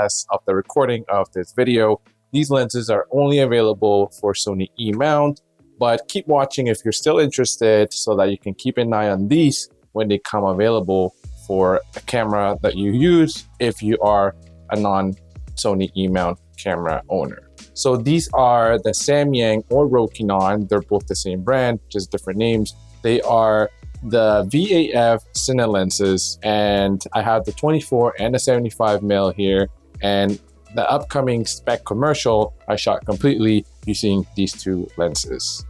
as of the recording of this video, these lenses are only available for Sony E-mount, but keep watching if you're still interested so that you can keep an eye on these when they come available for a camera that you use if you are a non-Sony E-mount camera owner. So these are the Samyang or Rokinon. They're both the same brand, just different names. They are the V-AF Cine lenses, and I have the 24 and the 75mm here, and the upcoming Spec Commercial I shot completely using these two lenses.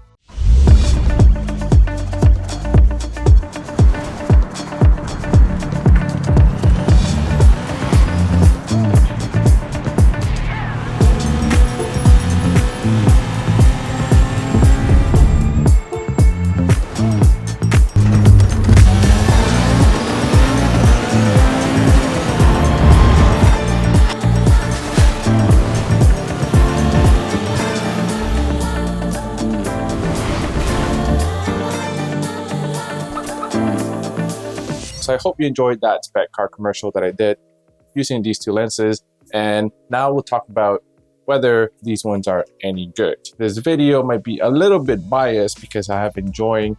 So I hope you enjoyed that Spec Car commercial that I did using these two lenses. And now we'll talk about whether these ones are any good. This video might be a little bit biased because I have been enjoying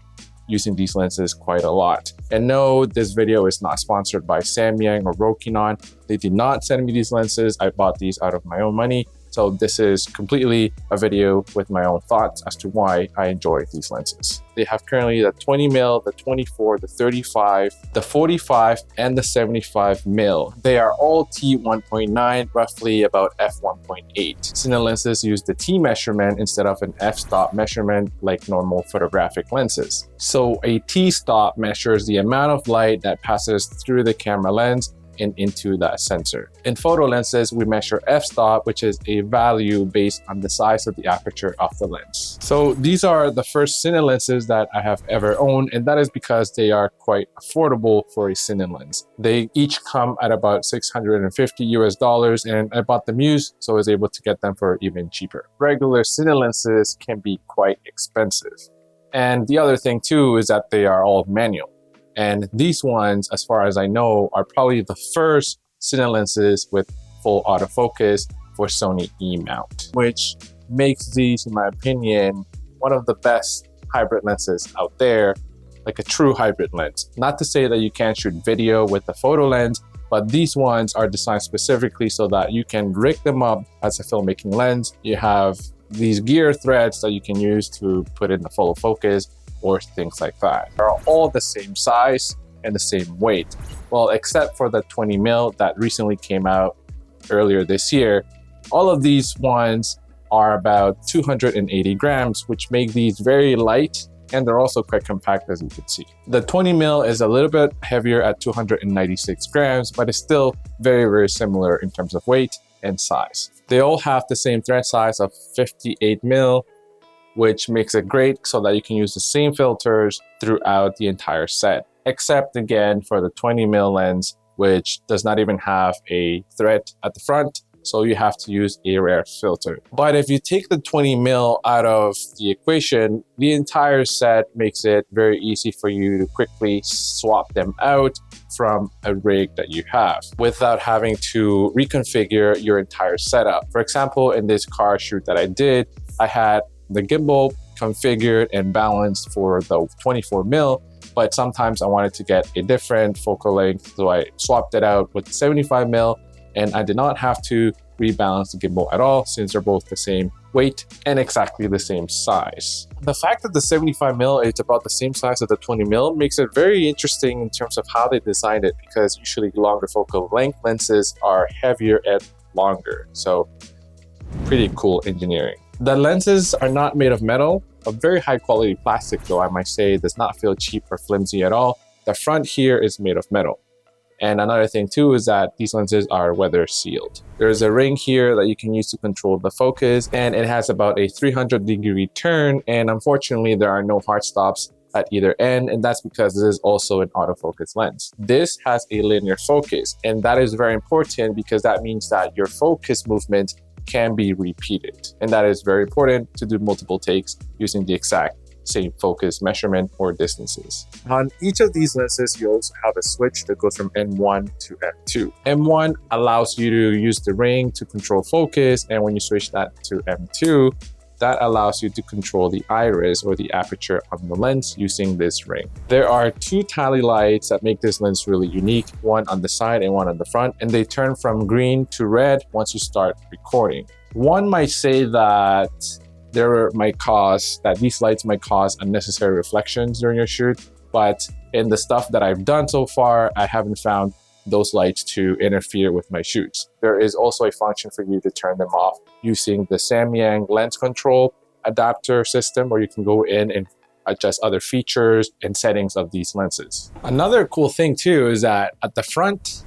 using these lenses quite a lot. And no, this video is not sponsored by Samyang or Rokinon. They did not send me these lenses. I bought these out of my own money. So this is completely a video with my own thoughts as to why I enjoy these lenses. They have currently the 20mm, the 24, the 35, the 45, and the 75mm. They are all T1.9, roughly about f1.8. Cine lenses use the T measurement instead of an f-stop measurement like normal photographic lenses. So a T-stop measures the amount of light that passes through the camera lens and into the sensor. In photo lenses, we measure f-stop, which is a value based on the size of the aperture of the lens. So these are the first Cine lenses that I have ever owned, and that is because they are quite affordable for a Cine lens. They each come at about $650 and I bought them used, so I was able to get them for even cheaper. Regular Cine lenses can be quite expensive. And the other thing too is that they are all manual. And these ones, as far as I know, are probably the first Cine lenses with full autofocus for Sony E-mount, which makes these, in my opinion, one of the best hybrid lenses out there, like a true hybrid lens. Not to say that you can't shoot video with the photo lens, but these ones are designed specifically so that you can rig them up as a filmmaking lens. You have these gear threads that you can use to put in the full focus, or things like that. They're all the same size and the same weight. Well, except for the 20mm that recently came out earlier this year. All of these ones are about 280 grams, which make these very light, and they're also quite compact, as you can see. The 20mm is a little bit heavier at 296 grams, but it's still very, very similar in terms of weight and size. They all have the same thread size of 58mm, which makes it great so that you can use the same filters throughout the entire set, except again for the 20mm lens, which does not even have a thread at the front, so you have to use a rare filter. But if you take the 20mm out of the equation, the entire set makes it very easy for you to quickly swap them out from a rig that you have without having to reconfigure your entire setup. For example, in this car shoot that I did, I had the gimbal configured and balanced for the 24mm, but sometimes I wanted to get a different focal length, so I swapped it out with the 75mm, and I did not have to rebalance the gimbal at all since they're both the same weight and exactly the same size. The fact that the 75mm is about the same size as the 20mm makes it very interesting in terms of how they designed it, because usually longer focal length lenses are heavier and longer, so pretty cool engineering. The lenses are not made of metal, a very high quality plastic though, I might say. It does not feel cheap or flimsy at all. The front here is made of metal. And another thing too is that these lenses are weather sealed. There's a ring here that you can use to control the focus, and it has about a 300-degree turn, and unfortunately there are no hard stops at either end, and that's because this is also an autofocus lens. This has a linear focus, and that is very important because that means that your focus movement can be repeated, and that is very important to do multiple takes using the exact same focus measurement or distances. On each of these lenses, you also have a switch that goes from M1 to M2. M1 allows you to use the ring to control focus, and when you switch that to M2, that allows you to control the iris or the aperture of the lens using this ring. There are two tally lights that make this lens really unique, one on the side and one on the front, and they turn from green to red once you start recording. One might say that these lights might cause unnecessary reflections during your shoot, but in the stuff that I've done so far, I haven't found those lights to interfere with my shoots. There is also a function for you to turn them off using the Samyang lens control adapter system, where you can go in and adjust other features and settings of these lenses. Another cool thing too is that at the front,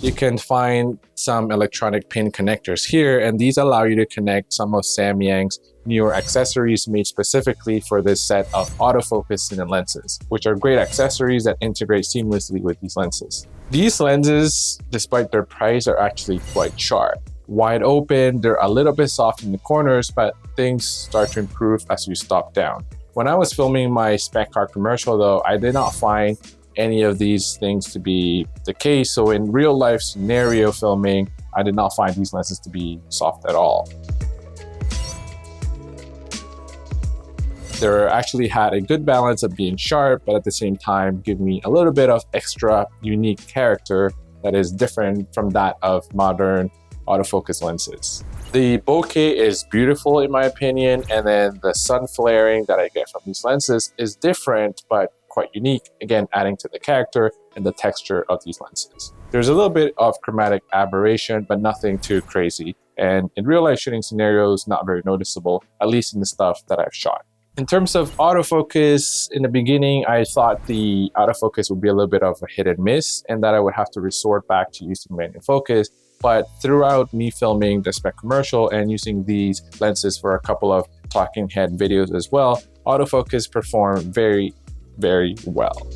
you can find some electronic pin connectors here, and these allow you to connect some of Samyang's newer accessories made specifically for this set of autofocus Cine lenses, which are great accessories that integrate seamlessly with these lenses. These lenses, despite their price, are actually quite sharp. Wide open, they're a little bit soft in the corners, but things start to improve as you stop down. When I was filming my Spec Car Commercial though, I did not find any of these things to be the case. So in real life scenario filming, I did not find these lenses to be soft at all. They actually had a good balance of being sharp, but at the same time, give me a little bit of extra unique character that is different from that of modern autofocus lenses. The bokeh is beautiful in my opinion, and then the sun flaring that I get from these lenses is different, but quite unique, again, adding to the character and the texture of these lenses. There's a little bit of chromatic aberration, but nothing too crazy. And in real life shooting scenarios, not very noticeable, at least in the stuff that I've shot. In terms of autofocus, in the beginning, I thought the autofocus would be a little bit of a hit and miss, and that I would have to resort back to using manual focus. But throughout me filming the Spec Commercial and using these lenses for a couple of talking head videos as well, autofocus performed very, very well.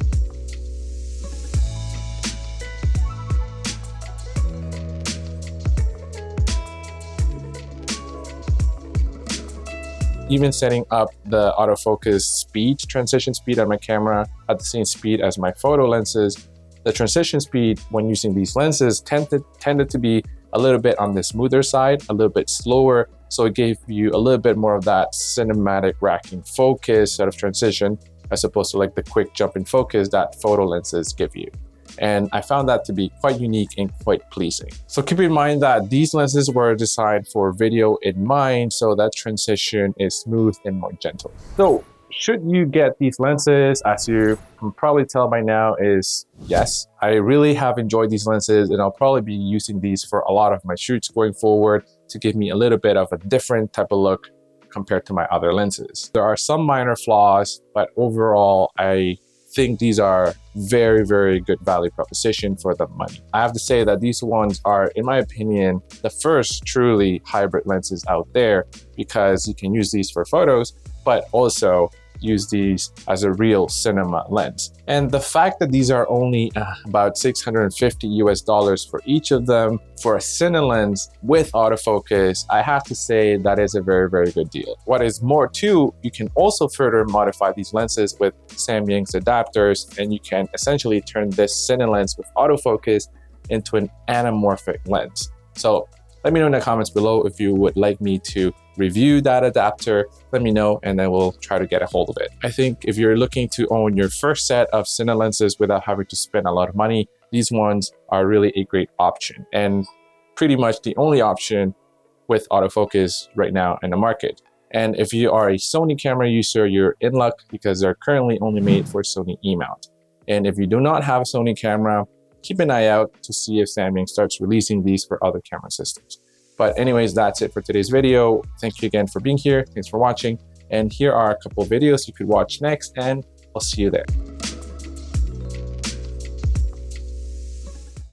Even setting up the autofocus speed, transition speed on my camera at the same speed as my photo lenses, the transition speed when using these lenses tended to be a little bit on the smoother side, a little bit slower, so it gave you a little bit more of that cinematic racking focus sort of transition, as opposed to like the quick jump in focus that photo lenses give you. And I found that to be quite unique and quite pleasing. So keep in mind that these lenses were designed for video in mind, so that transition is smooth and more gentle. So should you get these lenses? As you can probably tell by now, is yes. I really have enjoyed these lenses, and I'll probably be using these for a lot of my shoots going forward to give me a little bit of a different type of look compared to my other lenses. There are some minor flaws, but overall, I think these are very, very good value proposition for the money. I have to say that these ones are, in my opinion, the first truly hybrid lenses out there, because you can use these for photos, but also use these as a real cinema lens. And the fact that these are only about $650 for each of them for a Cine lens with autofocus, I have to say that is a very, very good deal. What is more too, you can also further modify these lenses with Samyang's adapters, and you can essentially turn this Cine lens with autofocus into an anamorphic lens. So let me know in the comments below if you would like me to review that adapter. Let me know, and then we'll try to get a hold of it. I think if you're looking to own your first set of Cine lenses without having to spend a lot of money, these ones are really a great option, and pretty much the only option with autofocus right now in the market. And if you are a Sony camera user, you're in luck, because they're currently only made for Sony E-mount. And if you do not have a Sony camera, keep an eye out to see if Samyang starts releasing these for other camera systems. But anyways, that's it for today's video. Thank you again for being here. Thanks for watching. And here are a couple of videos you could watch next, and I'll see you there.